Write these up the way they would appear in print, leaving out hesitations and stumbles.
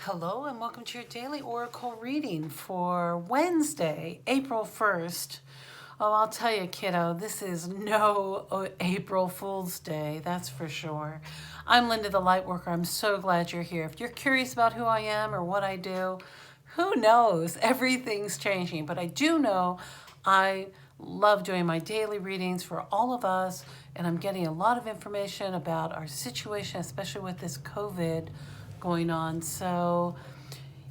Hello and welcome to your daily oracle reading for Wednesday, April 1st. Oh, I'll tell you, kiddo, this is no April Fool's Day, that's for sure. I'm Linda the Lightworker. I'm so glad you're here. If you're curious about who I am or what I do, who knows? Everything's changing, but I do know I love doing my daily readings for all of us, and I'm getting a lot of information about our situation, especially with this COVID going on. So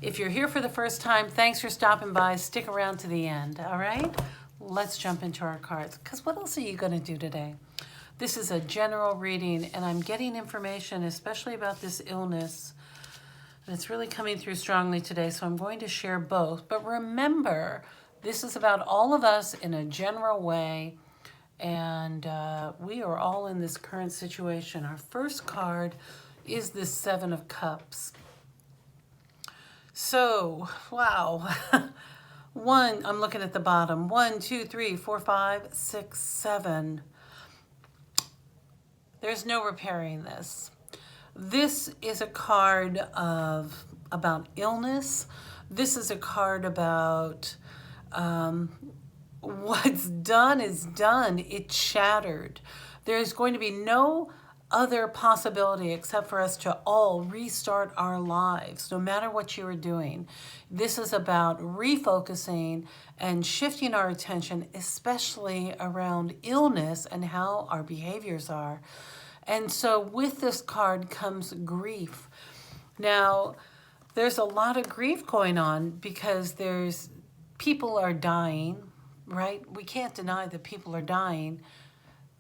if you're here for the first time, thanks for stopping by. Stick around to the end, all right? Let's jump into our cards, because what else are you going to do today? This is a general reading, and I'm getting information, especially about this illness. And it's really coming through strongly today, so I'm going to share both. But remember, this is about all of us in a general way, and we are all in this current situation. Our first card is the Seven of Cups. So, wow. I'm looking at the bottom. 1, 2, 3, 4, 5, 6, 7. There's no repairing this. This is a card about illness. This is a card about what's done is done. It's shattered. There's going to be no other possibility except for us to all restart our lives, no matter what you are doing. This is about refocusing and shifting our attention, especially around illness and how our behaviors are. And so with this card comes grief. Now, there's a lot of grief going on because people are dying, right? We can't deny that people are dying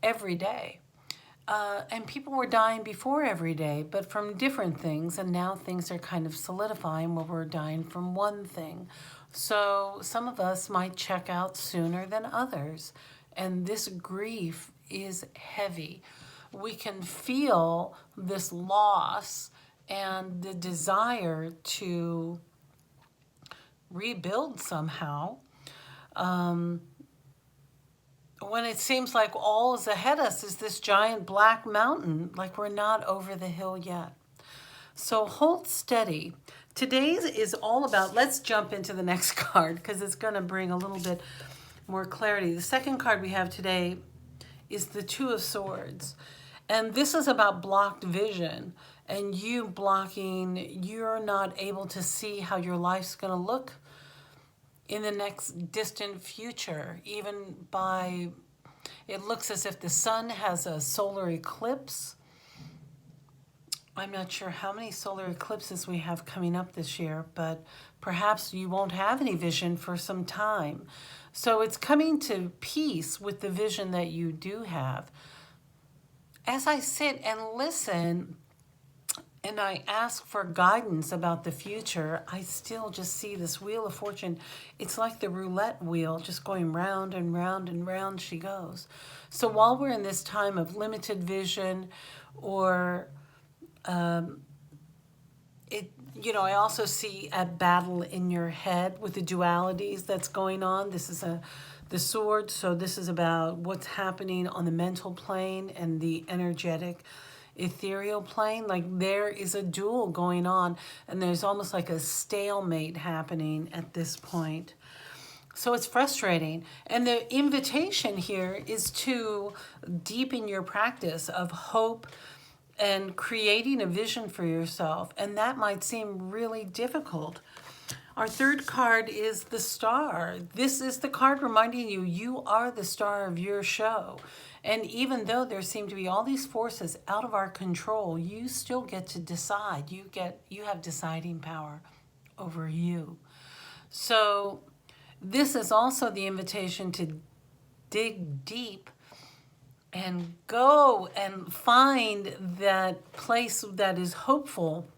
every day. And people were dying before every day, but from different things, and now things are kind of solidifying where we're dying from one thing. So some of us might check out sooner than others, and this grief is heavy. We can feel this loss and the desire to rebuild somehow. When it seems like all is ahead of us is this giant black mountain, like we're not over the hill yet. So hold steady. Today's is all about, let's jump into the next card because it's going to bring a little bit more clarity. The second card we have today is the Two of Swords. And this is about blocked vision and you blocking, you're not able to see how your life's going to look in the next distant future, even by, it looks as if the sun has a solar eclipse. I'm not sure how many solar eclipses we have coming up this year, but perhaps you won't have any vision for some time. So it's coming to peace with the vision that you do have. As I sit and listen, and I ask for guidance about the future, I still just see this Wheel of Fortune. It's like the roulette wheel, just going round and round and round she goes. So while we're in this time of limited vision, or I also see a battle in your head with the dualities that's going on. This is the sword, so this is about what's happening on the mental plane and the energetic ethereal plane. Like there is a duel going on and there's almost like a stalemate happening at this point. So it's frustrating. And the invitation here is to deepen your practice of hope and creating a vision for yourself. And that might seem really difficult. Our third card is the Star. This is the card reminding you, you are the star of your show. And even though there seem to be all these forces out of our control, you still get to decide. You have deciding power over you. So this is also the invitation to dig deep and go and find that place that is hopeful,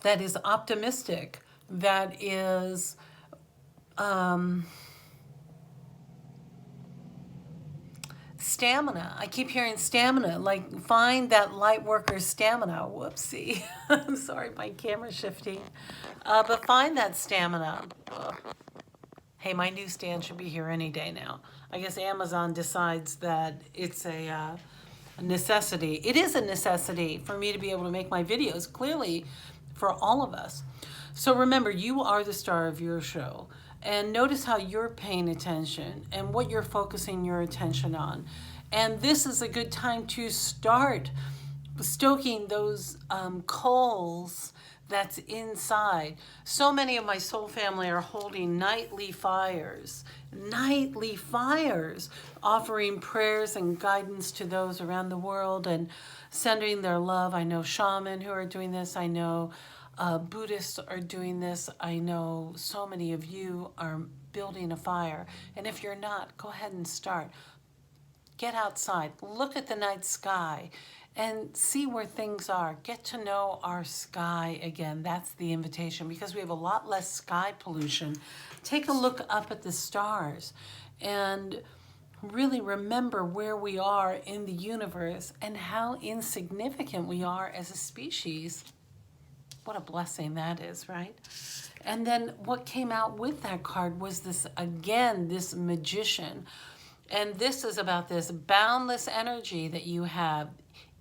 that is optimistic, that is stamina. I keep hearing stamina, like find that light worker's stamina. Whoopsie. I'm sorry, my camera's shifting. But find that stamina. Ugh. Hey, my newsstand should be here any day now. I guess Amazon decides that it's a necessity. It is a necessity for me to be able to make my videos. Clearly, for all of us. So remember, you are the star of your show. And notice how you're paying attention and what you're focusing your attention on. And this is a good time to start stoking those coals that's inside. So many of my soul family are holding nightly fires, offering prayers and guidance to those around the world and sending their love. I know shaman who are doing this. I know Buddhists are doing this. I know so many of you are building a fire. And if you're not, go ahead and start. Get outside, look at the night sky, and see where things are. Get to know our sky again. That's the invitation, because we have a lot less sky pollution. Take a look up at the stars and really remember where we are in the universe and how insignificant we are as a species. What a blessing that is, right? And then what came out with that card was this, again, this magician. And this is about this boundless energy that you have.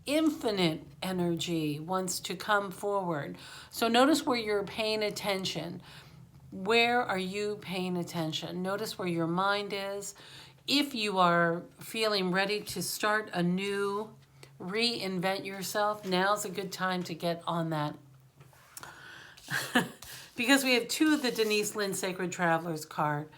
Infinite energy wants to come forward. So notice where you're paying attention. Where are you paying attention? Notice where your mind is. If you are feeling ready to start anew, reinvent yourself, now's a good time to get on that. Because we have two of the Denise Linn Sacred Travelers card.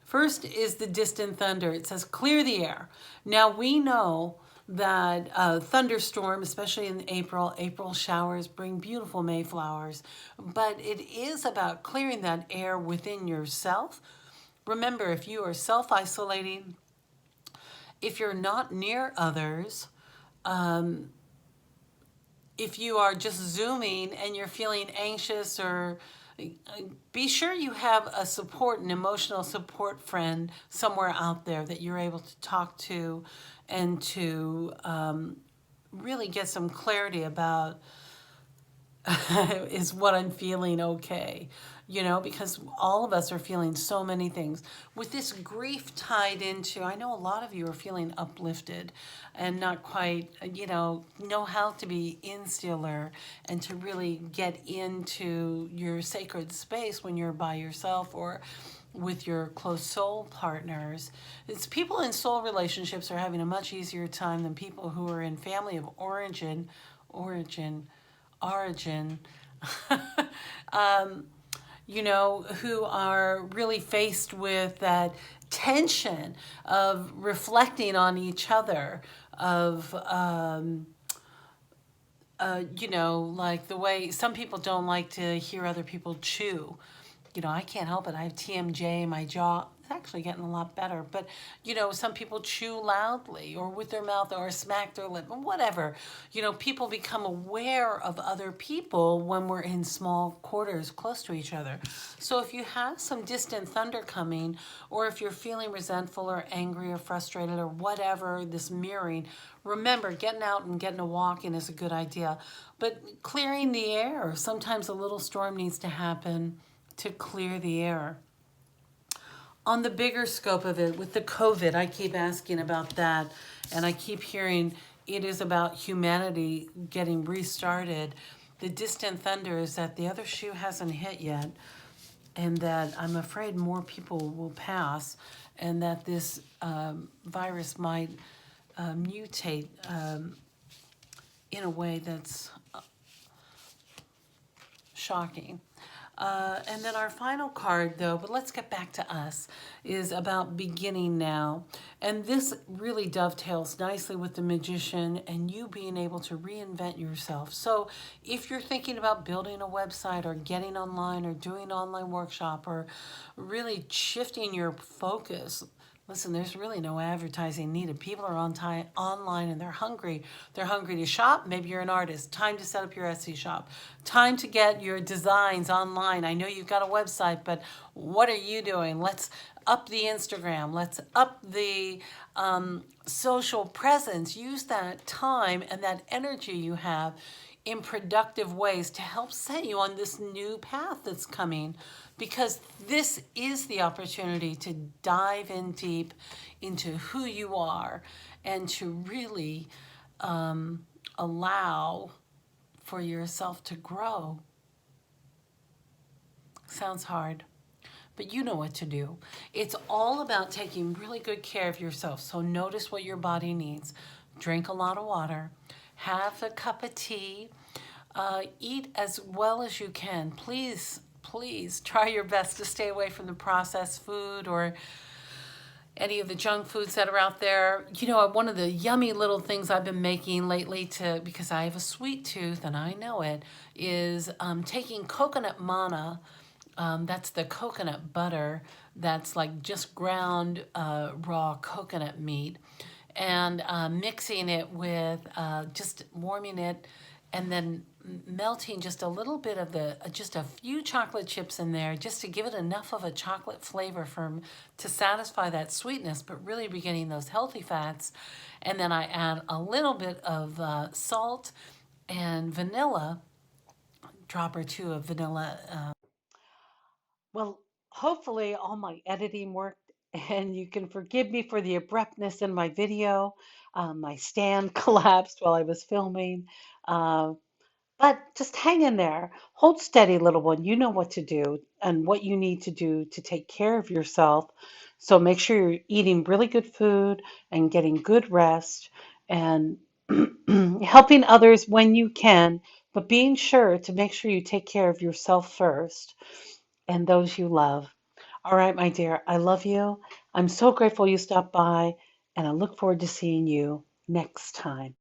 First is the distant thunder. It says, clear the air. Now we know that thunderstorm, especially in April showers bring beautiful Mayflowers, but it is about clearing that air within yourself. Remember, if you are self-isolating, if you're not near others, if you are just Zooming and you're feeling anxious, or be sure you have a support, an emotional support friend somewhere out there that you're able to talk to and to really get some clarity about, is what I'm feeling okay? You know, because all of us are feeling so many things. With this grief tied into, I know a lot of you are feeling uplifted and not quite, know how to be insular and to really get into your sacred space when you're by yourself or with your close soul partners. It's people in soul relationships are having a much easier time than people who are in family of origin, who are really faced with that tension of reflecting on each other, of, like the way some people don't like to hear other people chew. I can't help it. I have TMJ in my jaw. It's actually getting a lot better. But, some people chew loudly or with their mouth or smack their lip, whatever. People become aware of other people when we're in small quarters close to each other. So if you have some distant thunder coming, or if you're feeling resentful or angry or frustrated or whatever, this mirroring, remember, getting out and getting a walk in is a good idea. But clearing the air, sometimes a little storm needs to happen to clear the air. On the bigger scope of it, with the COVID, I keep asking about that, and I keep hearing it is about humanity getting restarted. The distant thunder is that the other shoe hasn't hit yet, and that I'm afraid more people will pass, and that this virus might mutate in a way that's shocking. And then our final card, though, but let's get back to us, is about beginning now. And this really dovetails nicely with the magician and you being able to reinvent yourself. So if you're thinking about building a website or getting online or doing an online workshop or really shifting your focus, listen, there's really no advertising needed. People are online and they're hungry. They're hungry to shop. Maybe you're an artist. Time to set up your Etsy shop. Time to get your designs online. I know you've got a website, but what are you doing? Let's up the Instagram. Let's up the social presence. Use that time and that energy you have in productive ways to help set you on this new path that's coming, because this is the opportunity to dive in deep into who you are and to really allow for yourself to grow. Sounds hard, but you know what to do. It's all about taking really good care of yourself. So notice what your body needs. Drink a lot of water, have a cup of tea, eat as well as you can. Please, please try your best to stay away from the processed food or any of the junk foods that are out there. You know, one of the yummy little things I've been making lately because I have a sweet tooth and I know it, is taking coconut manna. That's the coconut butter that's like just ground raw coconut meat, and mixing it with just warming it and then melting just a little bit of just a few chocolate chips in there just to give it enough of a chocolate flavor to satisfy that sweetness, but really be getting those healthy fats. And then I add a little bit of salt and vanilla, drop or two of vanilla. Well, hopefully all my editing worked and you can forgive me for the abruptness in my video. My stand collapsed while I was filming. Uh, but just hang in there. Hold steady, little one. You know what to do and what you need to do to take care of yourself. So make sure you're eating really good food and getting good rest and helping others when you can, but being sure to make sure you take care of yourself first and those you love. All right, my dear, I love you. I'm so grateful you stopped by, and I look forward to seeing you next time.